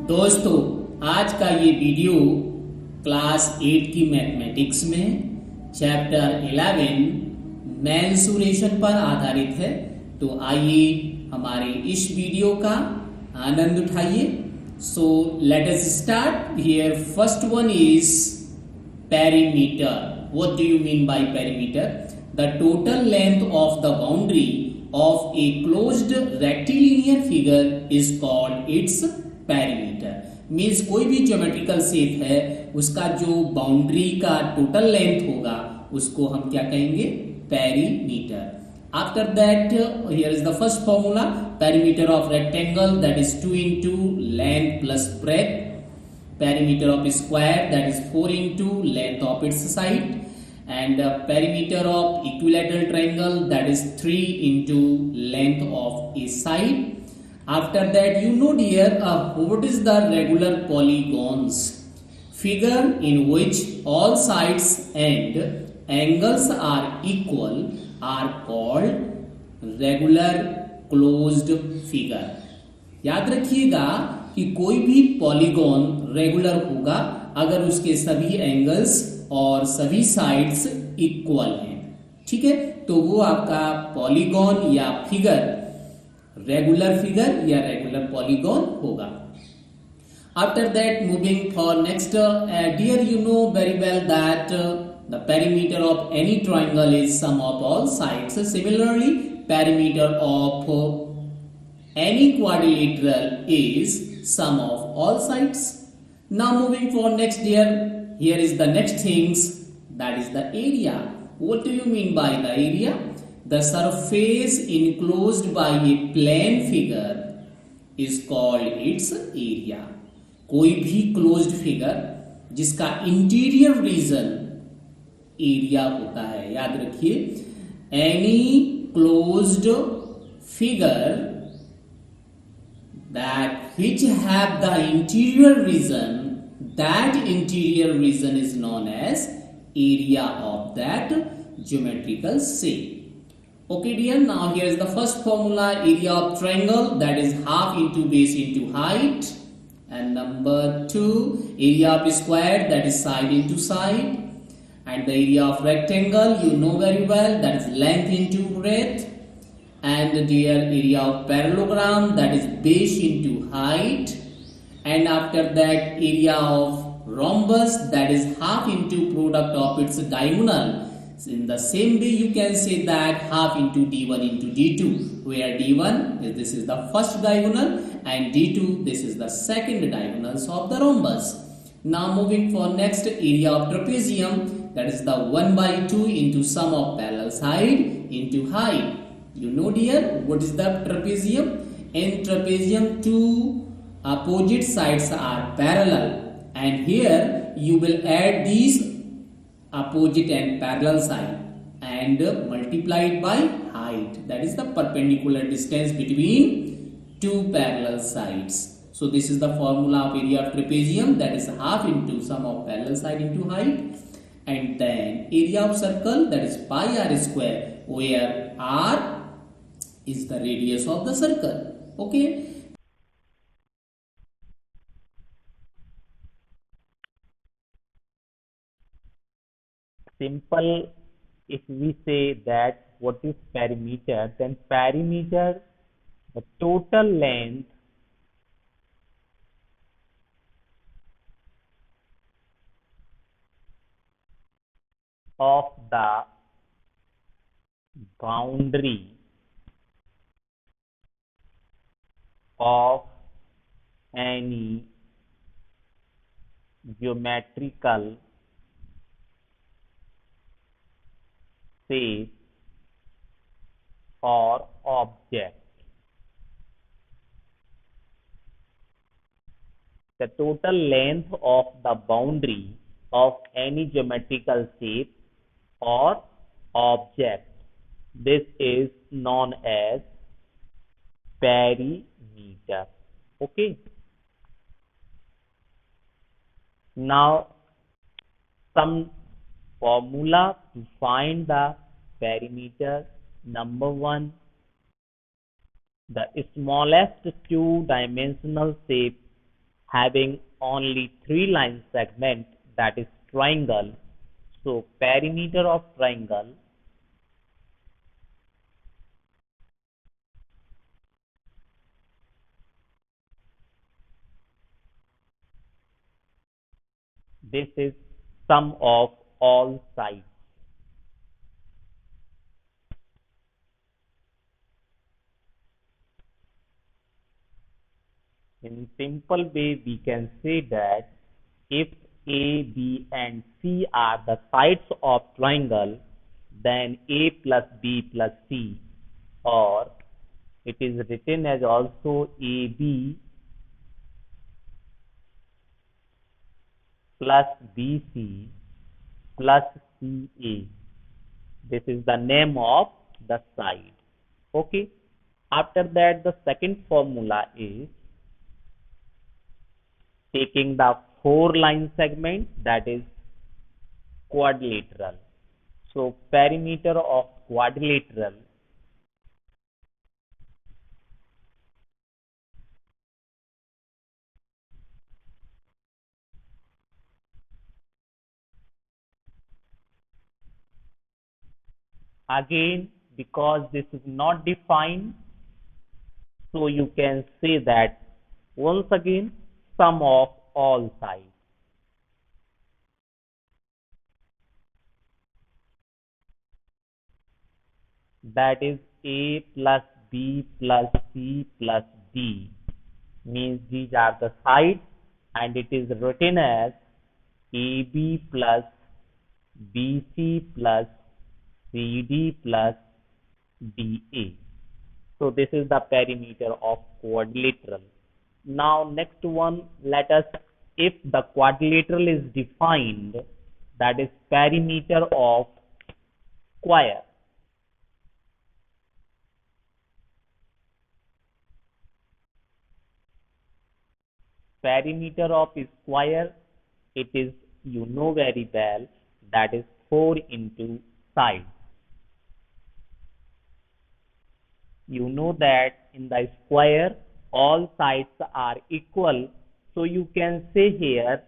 दोस्तों, आज का ये वीडियो क्लास 8 की मैथमेटिक्स में चैप्टर 11 मेंसुरेशन पर आधारित है। तो आइए हमारे इस वीडियो का आनंद उठाइए। So let us start here. First one is perimeter. What do you mean by perimeter? The total length of the boundary of a closed rectilinear figure is called its perimeter. Means कोई भी geometrical shape है उसका जो boundary का total length होगा उसको हम क्या कहेंगे? Perimeter. After that, here is the first formula. Perimeter of rectangle, that is 2 into length plus breadth. Perimeter of square, that is 4 into length of its side, and perimeter of equilateral triangle, that is 3 into length of a side. After that, you know dear, what is the regular polygons? Figure in which all sides and angles are equal are called regular closed figure. याद रखिएगा कि कोई भी polygon regular होगा अगर उसके सभी angles और सभी साइड्स इक्वल हैं. ठीक है, तो वो आपका पॉलीगॉन या फिगर रेगुलर फिगर या रेगुलर पॉलीगॉन होगा. After that, moving for next, dear you know very well that the perimeter of any triangle is sum of all sides. Similarly, perimeter of any quadrilateral is sum of all sides. Now moving for next dear, here is the next things, that is the area. What do you mean by the area? The surface enclosed by a plane figure is called its area. कोई भी closed figure जिसका interior region area होता है, याद रखिए, any closed figure that which have the interior region, that interior region is known as area of that geometrical shape. Okay dear, now here is the first formula. Area of triangle, that is half into base into height, and number 2, area of square, that is side into side, and the area of rectangle you know very well, that is length into breadth, and their area of parallelogram, that is base into height, and after that area of rhombus, that is half into product of its diagonal. In the same way you can say that half into d1 into d2, where d1 is, this is the first diagonal, and d2 this is the second diagonals of the rhombus. Now moving for next, area of trapezium, that is the 1 by 2 into sum of parallel side into height. You know dear, what is the trapezium? In trapezium, two opposite sides are parallel, and here you will add these opposite and parallel side and multiply it by height, that is the perpendicular distance between two parallel sides. So this is the formula of area of trapezium, that is half into sum of parallel side into height. And then area of circle, that is pi r square, where r is the radius of the circle. Okay. Simple, if we say that what is perimeter, then perimeter, the total length of the boundary of any geometrical shape or object. The total length of the boundary of any geometrical shape or object, this is known as perimeter. Okay. Now some formula to find the perimeter. Number 1, the smallest two-dimensional shape having only three line segment, that is triangle. So perimeter of triangle this is sum of all sides. In simple way, we can say that if A, B, and C are the sides of triangle, then A plus B plus C, or it is written as also AB plus BC plus CA. This is the name of the side. Okay. After that, the second formula is taking the four line segment, that is quadrilateral. So perimeter of quadrilateral again, because this is not defined, so you can say that once again sum of all sides. That is A plus B plus C plus D, means these are the sides, and it is written as AB plus BC plus CD plus DA. So this is the perimeter of quadrilateral. Now next one, let us, if the quadrilateral is defined, that is perimeter of square. Perimeter of square, it is, you know very well, that is 4 into side. You know that in the square all sides are equal, so you can say here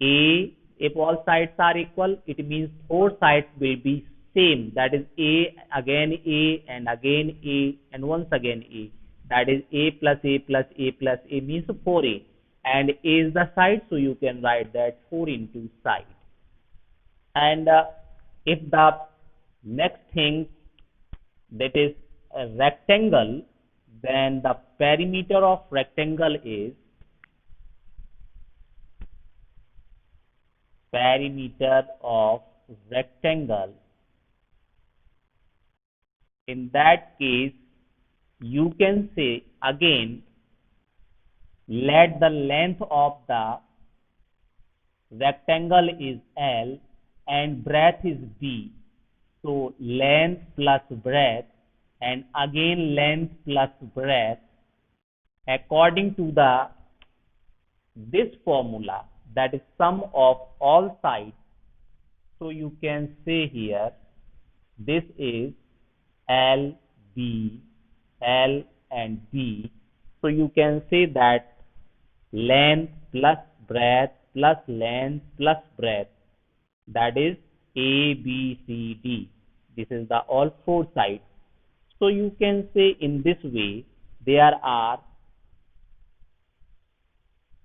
A, if all sides are equal, it means four sides will be same, that is A, again A, and again A, and once again A, that is A plus A plus A plus A means 4A, and A is the side, so you can write that 4 into side. And if the next thing, that is a rectangle, then the perimeter of rectangle is perimeter of rectangle. In that case, you can say again, let the length of the rectangle is L and breadth is B. So length plus breadth, and again length plus breadth, according to the this formula, that is sum of all sides. So you can say here this is L, B, L and B. So you can say that length plus breadth plus length plus breadth, that is A, B, C, D. This is the all four sides. So you can say in this way, there are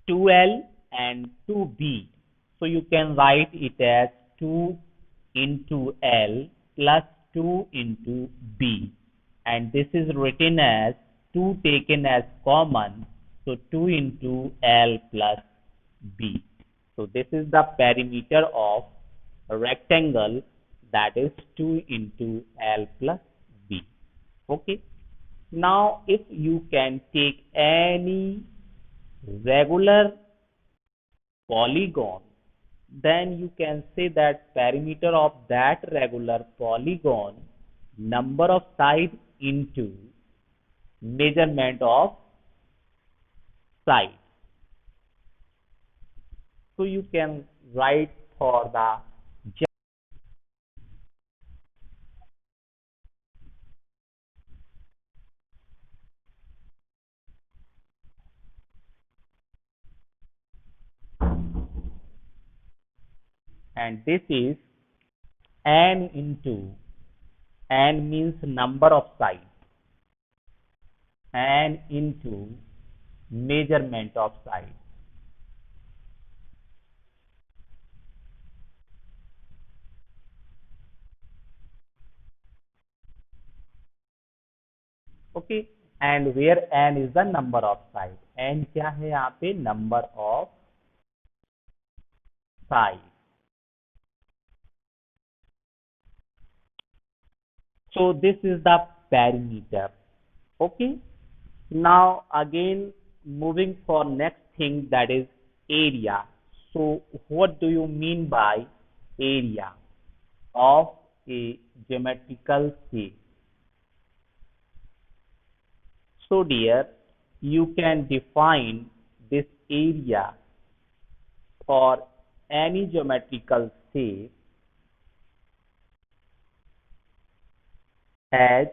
2L and 2B. So you can write it as 2 into L plus 2 into B. And this is written as 2 taken as common. So 2 into L plus B. So this is the perimeter of a rectangle, that is 2 into L plus B. Okay. Now if you can take any regular polygon, then you can say that perimeter of that regular polygon, number of sides into measurement of sides. So you can write for the and this is n into, n means number of sides, n into measurement of sides. Okay, and where n is the number of sides, n क्या है यहाँ पे, number of sides. So this is the perimeter. Okay, now again moving for next thing, that is area. So what do you mean by area of a geometrical shape? So dear, you can define this area for any geometrical shape as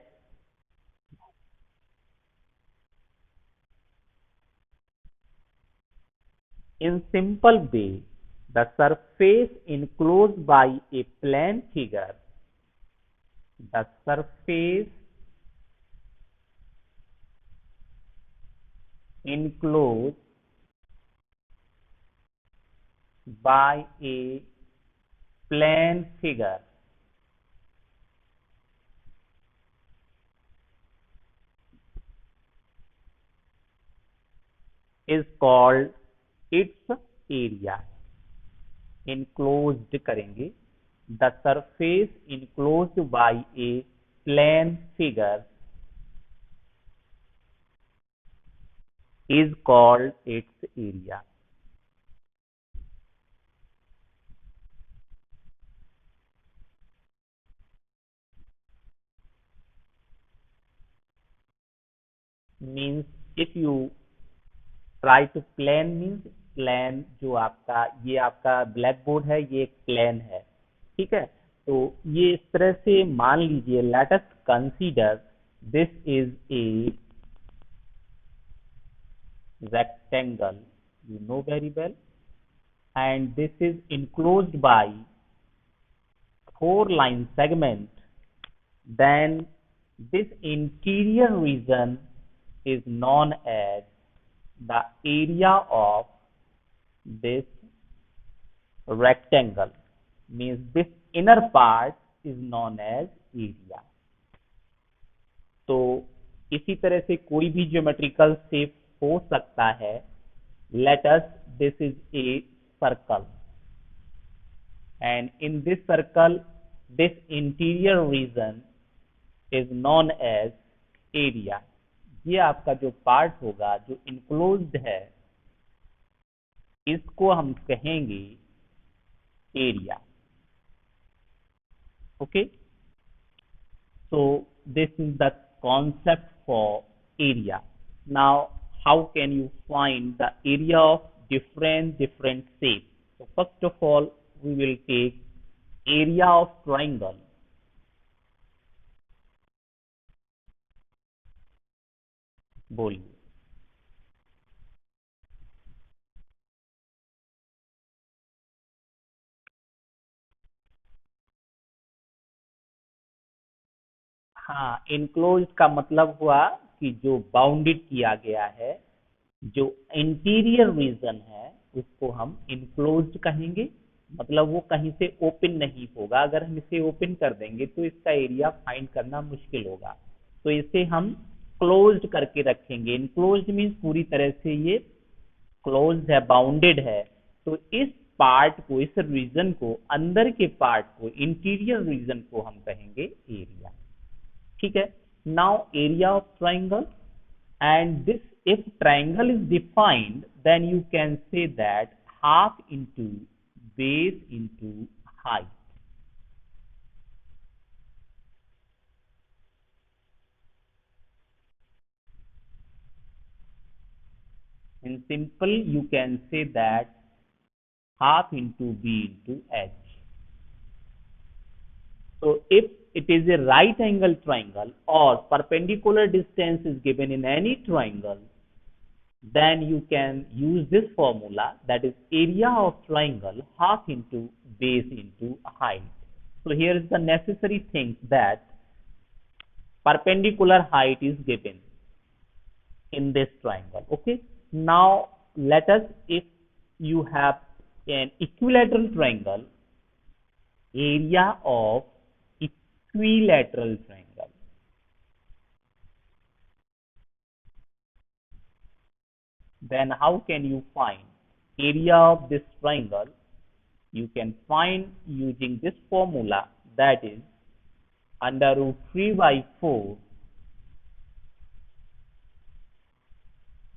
in simple way, the surface enclosed by a plane figure, the surface enclosed by a plane figure is called its area. Enclosed करेंगे, the surface enclosed by a plane figure is called its area. Means if you try to plane, means plane जो आपका, ये आपका black board है, ये एक plane है, ठीक है। तो ये इस तरह से मान लीजिए, let us consider this is A rectangle, you know very well, and this is enclosed by 4 line segment, then this interior region is known as the area of this rectangle, means this inner part is known as area. तो इसी तरह से कोई भी geometrical shape हो सकता है। Let us this is a circle, and in this circle this interior region is known as area. ये आपका जो पार्ट होगा जो इनक्लोज्ड है, इसको हम कहेंगे area. Okay, so this is the concept for area. Now how can you find the area of different shapes? So first of all we will take area of triangle. बोलिए। हाँ, enclosed का मतलब हुआ कि जो बाउंडेड किया गया है, जो इंटीरियर रीजन है उसको हम इनक्लोज्ड कहेंगे। मतलब वो कहीं से ओपन नहीं होगा, अगर हम इसे ओपन कर देंगे तो इसका एरिया फाइंड करना मुश्किल होगा, तो इसे हम क्लोज्ड करके रखेंगे। इनक्लोज्ड मीन्स पूरी तरह से ये क्लोज्ड है, बाउंडेड है। तो इस पार्ट को, इस रीजन को, अंदर के पार्ट को, इंटीरियर रीजन को हम कहेंगे एरिया। ठीक है। Now area of triangle, and this, if triangle is defined, then you can say that half into base into height. In simple, you can say that half into b into h. So if it is a right angle triangle or perpendicular distance is given in any triangle, then you can use this formula, that is area of triangle half into base into height. So here is the necessary thing, that perpendicular height is given in this triangle. Okay. Now let us, if you have an equilateral triangle, area of equilateral triangle. Then how can you find area of this triangle? You can find using this formula, that is under root 3 by 4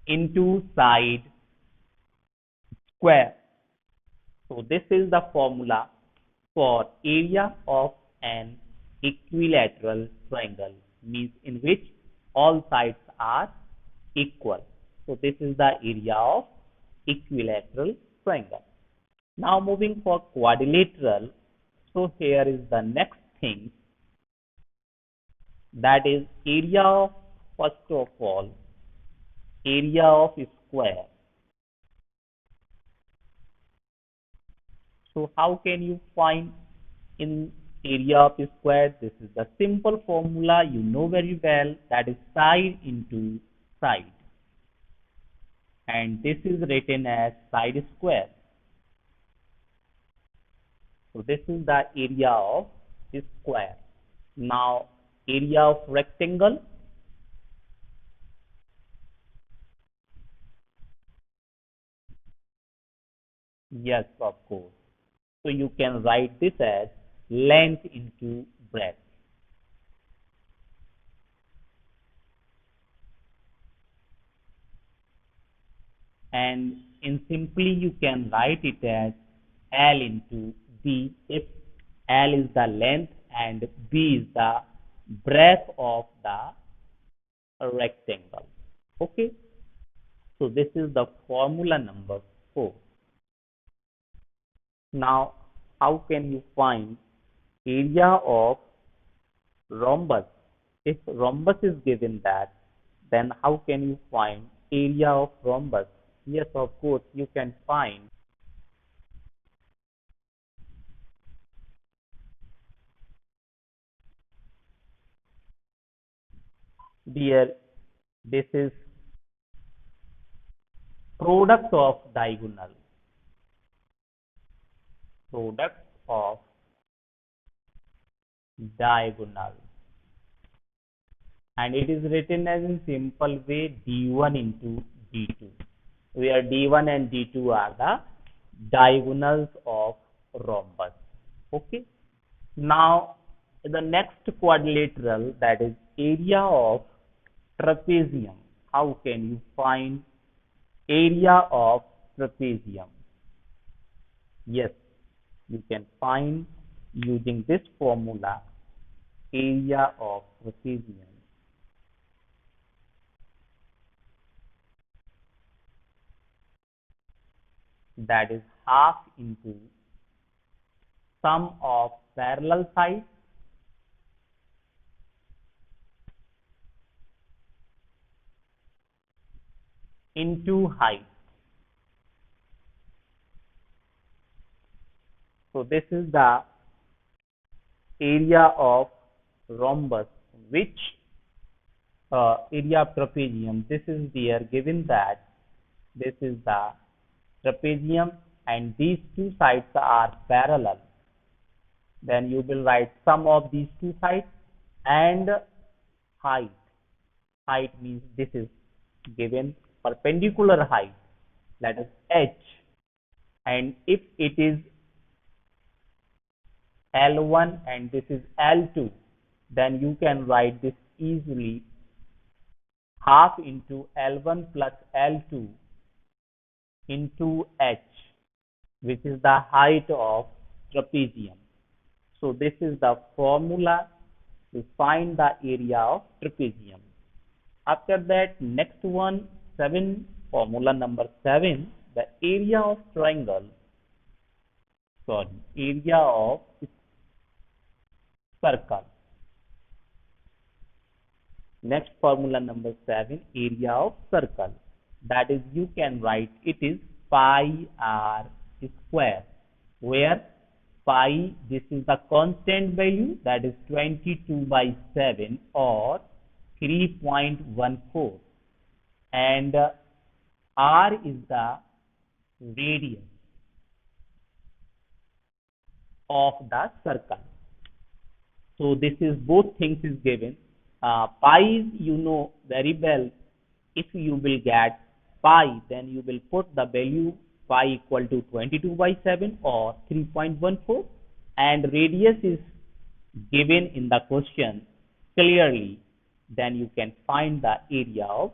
into side square. So this is the formula for area of an equilateral triangle, means in which all sides are equal. So this is the area of equilateral triangle. Now moving for quadrilateral. So here is the next thing, that is area of, first of all, area of square. So how can you find in area of square? This is the simple formula you know very well, that is side into side, and this is written as side square. So this is the area of square. Now area of rectangle. Yes, of course. So you can write this as length into breadth. And in simply you can write it as L into B, if L is the length and B is the breadth of the rectangle. Okay. So this is the formula number 4. Now how can you find area of rhombus? If rhombus is given, that, then how can you find area of rhombus? Yes, of course, you can find. Dear, this is product of diagonal. Product of diagonal. And it is written as in simple way d1 into d2, where d1 and d2 are the diagonals of rhombus. Okay. Now the next quadrilateral, that is area of trapezium. How can you find area of trapezium? Yes, you can find using this formula area of trapezium. That is half into sum of parallel sides into height. So this is the area of rhombus, which area of trapezium. This is there given, that this is the trapezium and these two sides are parallel. Then you will write sum of these two sides and height. Height means this is given perpendicular height, that is h, and if it is L1 and this is L2, then you can write this easily, half into L1 plus L2 into h, which is the height of trapezium. So this is the formula to find the area of trapezium. After that, next one, formula number 7, the area of triangle, area of circle. Next formula number 7, area of circle. that is you can write it is pi r square, where pi, this is the constant value, that is 22/7 or 3.14, and r is the radius of the circle. So this is both things is given. Pi is, you know very well, if you will get pi, then you will put the value pi equal to 22/7 or 3.14, and radius is given in the question clearly, then you can find the area of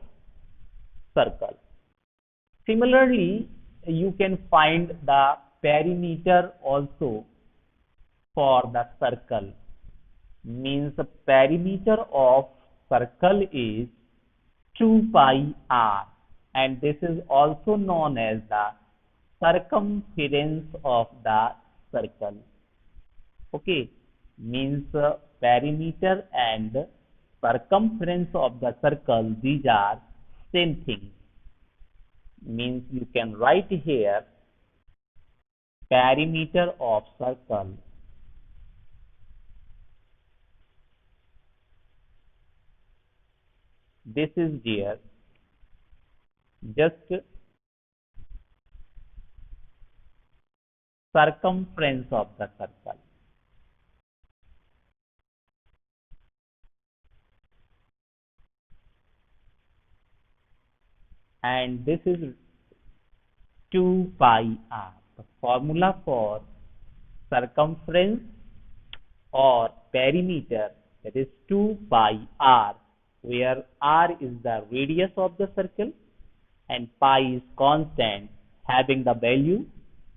circle. Similarly, you can find the perimeter also for the circle. Means the perimeter of circle is 2 pi r, and this is also known as the circumference of the circle. Okay, means perimeter and circumference of the circle, these are same thing. Means you can write here perimeter of circle this is here just circumference of the circle, and this is 2 pi r. The formula for circumference or perimeter, that is 2 pi r, where r is the radius of the circle and pi is constant having the value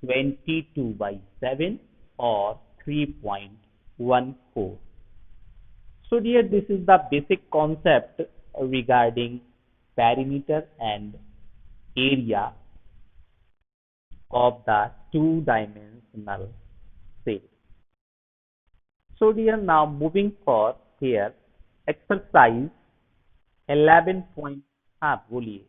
22/7 or 3.14. So dear, this is the basic concept regarding perimeter and area of the two-dimensional shape. So dear, now moving for here exercise 11. हाँ बोलिए.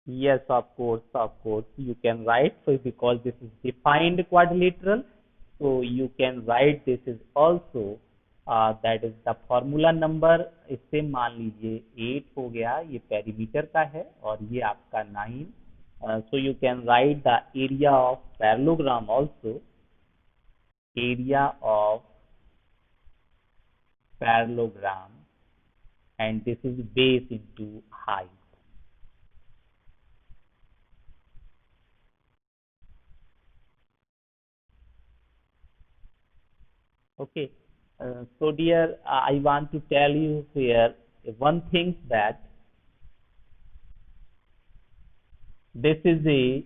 Yes, of course, you can write, so because this is defined quadrilateral, so you can write this is also that is the formula number. इससे मान लीजिए 8 हो गया, ये perimeter का है और ये आपका 9. So you can write the area of parallelogram also, area of parallelogram, and this is base into height. Okay, so dear, I want to tell you here one thing, that this is a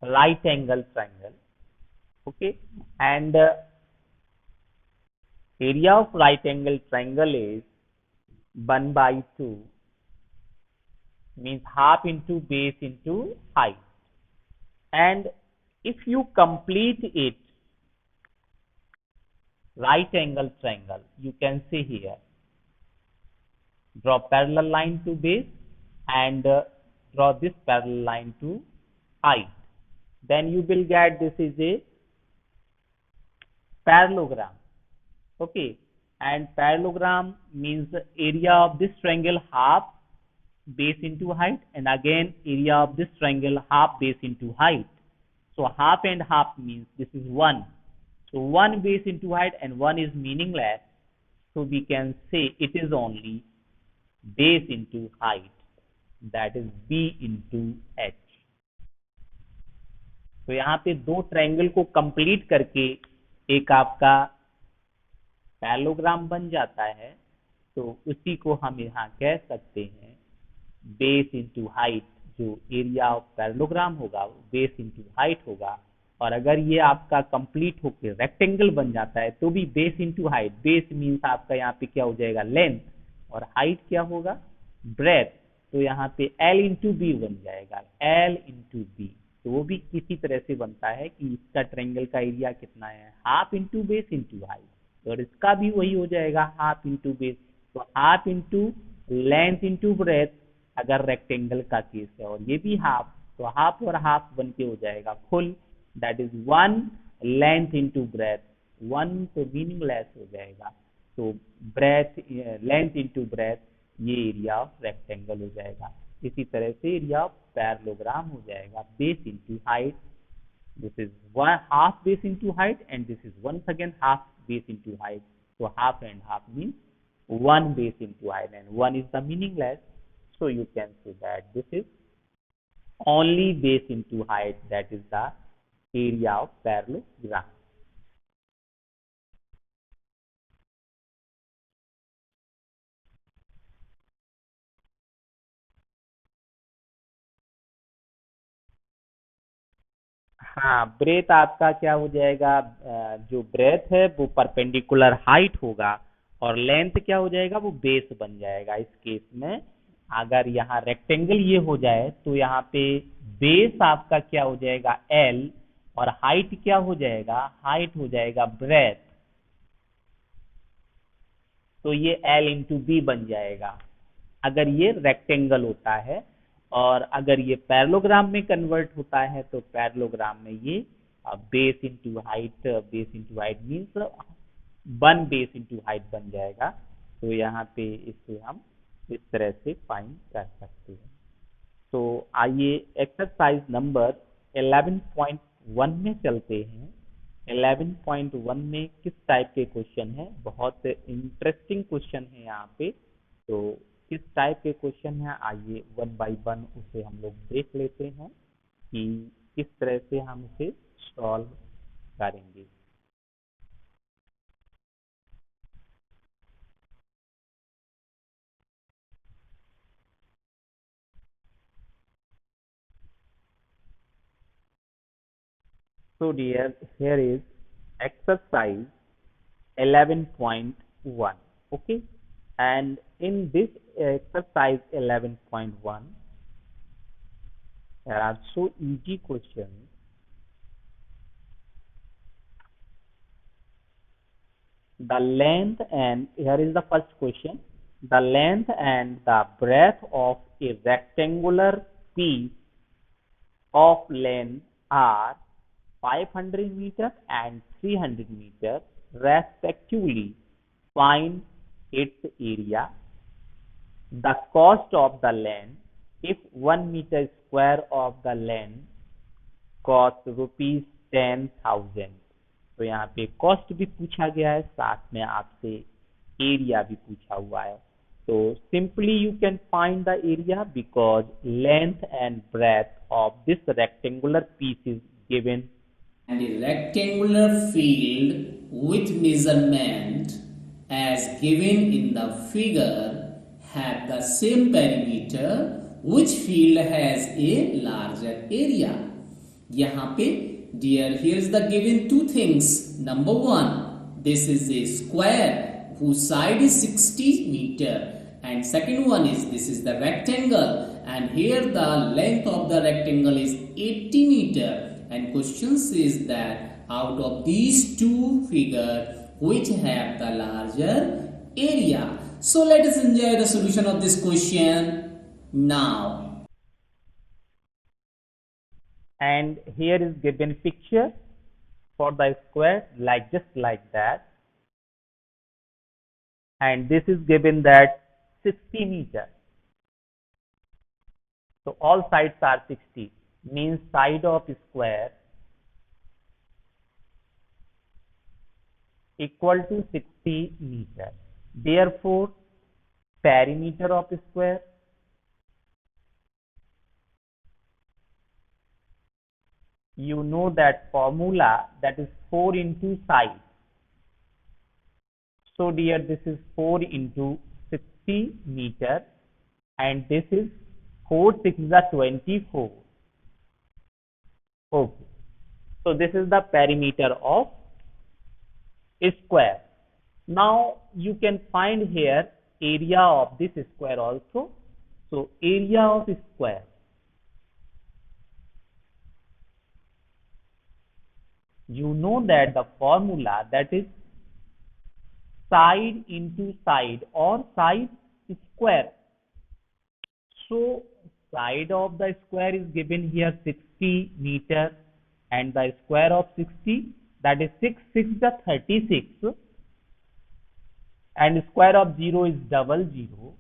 right angle triangle. Okay, and area of right angle triangle is 1/2, means half into base into height. And if you complete it right angle triangle, you can see here, draw parallel line to base and draw this parallel line to height. Then you will get this is a parallelogram. Okay, and parallelogram means the area of this triangle half base into height, and again area of this triangle half base into height. So half and half means this is 1. So 1 base into height and 1 is meaningless. So we can say it is only base into height, that is b into h. तो यहाँ पे दो triangle को complete करके एक आपका parallelogram बन जाता है, तो उसी को हम यहाँ कह सकते हैं बेस इंटू हाइट. जो एरिया ऑफ पैरेललोग्राम होगा वो बेस इंटू हाइट होगा. और अगर ये आपका कंप्लीट होकर रेक्टेंगल बन जाता है तो भी base into height. Base means आपका यहाँ पे क्या हो जाएगा, लेंथ, और हाइट क्या होगा, ब्रेथ. तो यहाँ पे L इंटू बी बन जाएगा, L इंटू बी. तो वो भी किसी तरह से बनता है कि इसका ट्रायंगल का एरिया कितना है, half into base into height, और इसका भी वही हो जाएगा हाफ इंटू बेस, तो half into length into breadth अगर रेक्टेंगल का केस है, और ये भी हाफ, तो हाफ और हाफ बन के हो जाएगा full, that is 1 length into breadth, 1 तो मीनिंगलेस हो जाएगा, तो ब्रेथ लेंथ इंटू ब्रेथ ये एरिया ऑफ रेक्टेंगल हो जाएगा। इसी तरह से एरिया ऑफ पैरेललोग्राम हो जाएगा base into height, this is one half base into height and this is once again half base into height, so half and half means 1 base into height and 1 is the meaningless, so you can say that this is only base into height, that is the area of parallelogram. हाँ, breath आपका क्या हो जाएगा, जो breath है वो perpendicular height होगा और लेंथ क्या हो जाएगा, वो बेस बन जाएगा। इस केस में अगर यहाँ रेक्टेंगल ये हो जाए तो यहाँ पे बेस आपका क्या हो जाएगा एल, और हाइट क्या हो जाएगा, हाइट हो जाएगा ब्रेथ, तो ये एल इंटू बी बन जाएगा अगर ये रेक्टेंगल होता है। और अगर ये पैरेललोग्राम में कन्वर्ट होता है तो पैरेललोग्राम में ये base into height means 1 base into height बन जाएगा। तो यहाँ पे इसे हम इस तरह से फाइंड कर सकते हैं। तो आइए एक्सरसाइज नंबर 11.1 में चलते हैं। 11.1 में किस टाइप के क्वेश्चन है, बहुत इंटरेस्टिंग क्वेश्चन है यहाँ पे। तो किस टाइप के क्वेश्चन है, आइए 1 बाय 1 उसे हम लोग देख लेते हैं कि किस तरह से हम इसे सॉल्व करेंगे। So dear, here is exercise 11.1. Okay, and in this exercise 11.1 there are so easy questions. The length, and here is the first question, the length and the breadth of a rectangular piece of length are 500 meter and 300 meter respectively. Find its area. The cost of the length, if 1 meter square of the length cost rupees 10,000। तो यहाँ पे cost भी पूछा गया है, साथ में आपसे एरिया भी पूछा हुआ है। तो simply you can find the area because length and breadth of this rectangular piece is given, and a rectangular field with measurement as given in the figure have the same perimeter, which field has a larger area। यहाँ पे dear, here is the given two things. Number one, this is a square whose side is 60 meter, and second one is this is the rectangle, and here the length of the rectangle is 80 meter, and question says that out of these two figures which have the larger area। So let us enjoy the solution of this question now। and here is given picture for the square like just like that, and this is given that 60 meter, so all sides are 60, means side of square equal to 60 meter, therefore perimeter of square you know that formula, that is 4 into side. So dear, this is 4 into 60 meter, and this is 4 6 is 24. Okay, so this is the perimeter of a square. Now you can find here area of this square also. So area of square, you know that the formula, that is side into side or side square. So side of the square is given here 60 meter, and the square of 60, that is 6 6 the 36, and square of 0 is double 0,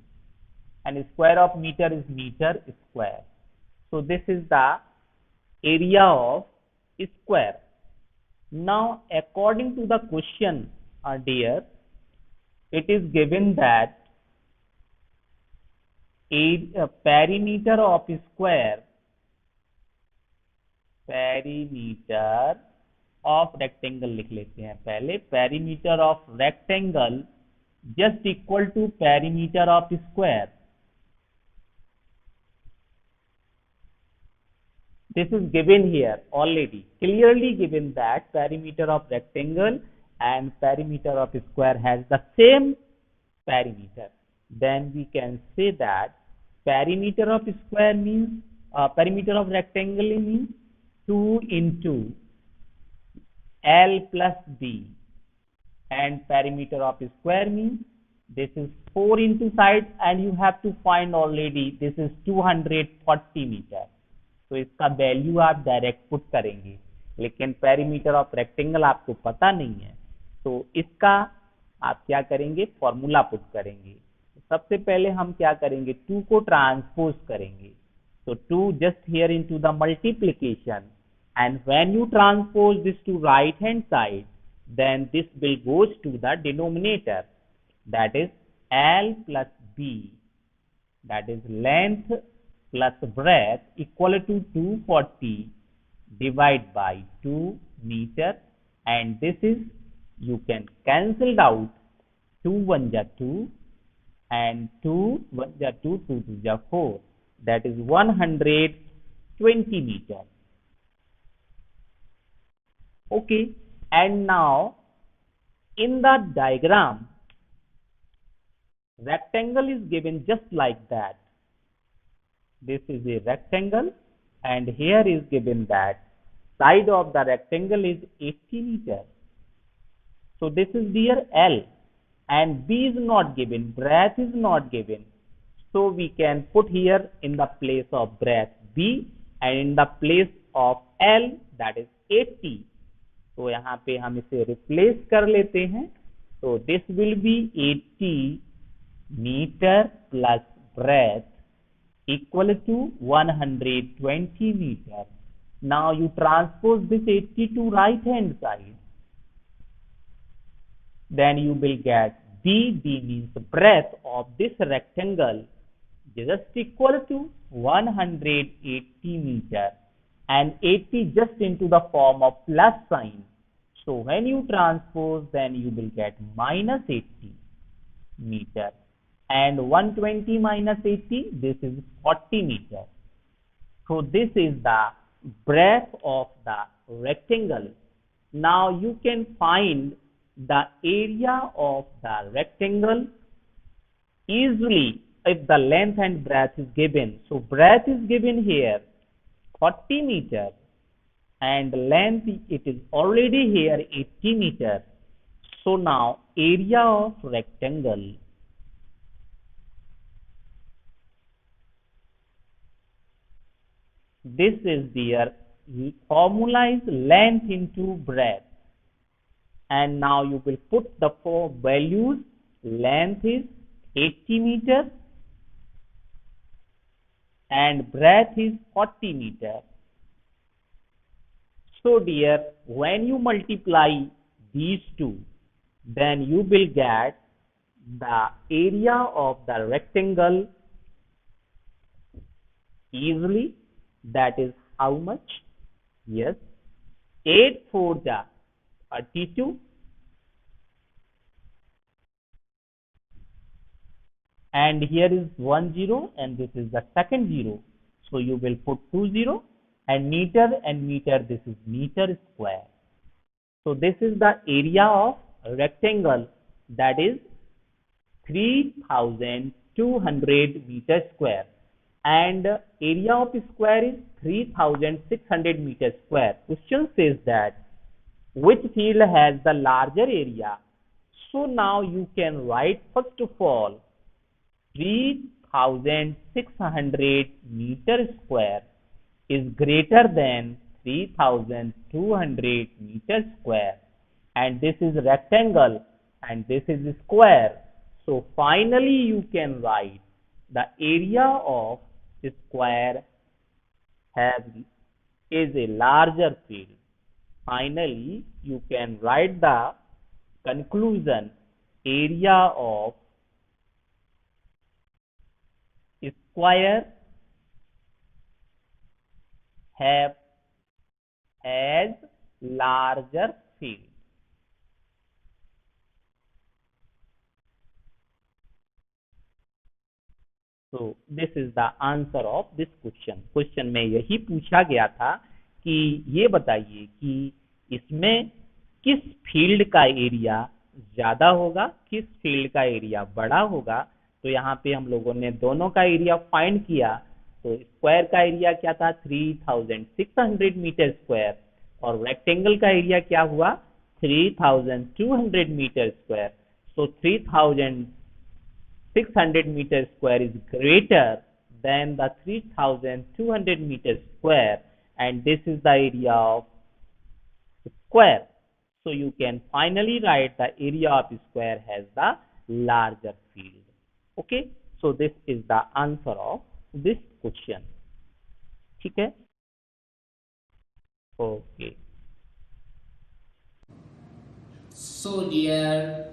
and square of meter is meter square. So this is the area of square. Now according to the question, dear, it is given that a perimeter of square, perimeter of rectangle लिख लेते हैं पहले, perimeter of rectangle just equal to perimeter of square. This is given here already, clearly given that perimeter of rectangle and perimeter of square has the same perimeter. Then we can say that perimeter of square means, perimeter of rectangle means 2 into L plus B, and perimeter of square means this is 4 into side, and you have to find already this is 240 meter. तो इसका value आप direct put करेंगे, लेकिन perimeter of rectangle आपको पता नहीं है, तो इसका आप क्या करेंगे, फॉर्मूला पुट करेंगे. सबसे पहले हम क्या करेंगे, 2 को ट्रांसपोज करेंगे. तो 2 just here into the multiplication, and when you transpose this to right hand side, then this will goes to the denominator, that is L plus B, that is length plus breadth equal to 240 divided by 2 meter, and this is, you can cancel out 2 1 ja 2 and 2 1 ja 2, 2 2 ja 4, that is 120 meter. Okay, and now in the diagram rectangle is given just like that. This is a rectangle, and here is given that side of the rectangle is 80 meter. So this is their L, and B is not given, breadth is not given. So we can put here in the place of breadth B, and in the place of L, that is 80. तो यहाँ पे हम इसे replace कर लेते हैं. तो this will be 80 metre plus breadth equal to 120 meter. Now you transpose this 80 to right hand side, then you will get B. B means the breadth of this rectangle just equal to 180 meter, and 80 just into the form of plus sign. So when you transpose, then you will get minus 80 meter, and 120 minus 80, this is 40 meter. So this is the breadth of the rectangle. Now you can find the area of the rectangle easily if the length and breadth is given. So breadth is given here 40 meter, and length it is already here 80 meter. So now area of rectangle, this is their formula is length into breadth, and now you will put the 4 values. Length is 80 meter and breadth is 40 meter. So dear, when you multiply these two, then you will get the area of the rectangle easily. That is how much? Yes, 8 4 ja 32, and here is 1 0, and this is the second 0. So you will put 2 0, and meter, this is meter square. So this is the area of rectangle, that is 3200 meter square, and area of square is 3600 meter square. Question says that which field has the larger area. So now you can write first of all 3600 meter square is greater than 3200 meter square, and this is rectangle and this is square. So finally you can write the area of square is a larger field. Finally you can write the conclusion: area of square have as larger field. So this is the answer of this question. Question में यही पूछा गया था कि ये बताइए कि इसमें किस फील्ड का एरिया ज्यादा होगा, किस फील्ड का एरिया बड़ा होगा। तो यहाँ पे हम लोगों ने दोनों का एरिया फाइंड किया। तो स्क्वायर का एरिया क्या था, 3600 मीटर स्क्वायर, और रेक्टेंगल का एरिया क्या हुआ, 3200 metre square. So 3600 meter square is greater than the 3200 meter square, and this is the area of square. So you can finally write the area of square has the larger field. Okay, so this is the answer of this question. ठीक है, okay. So dear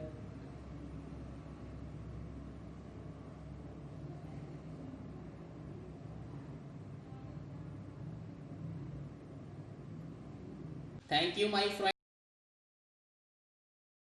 thank you my friend.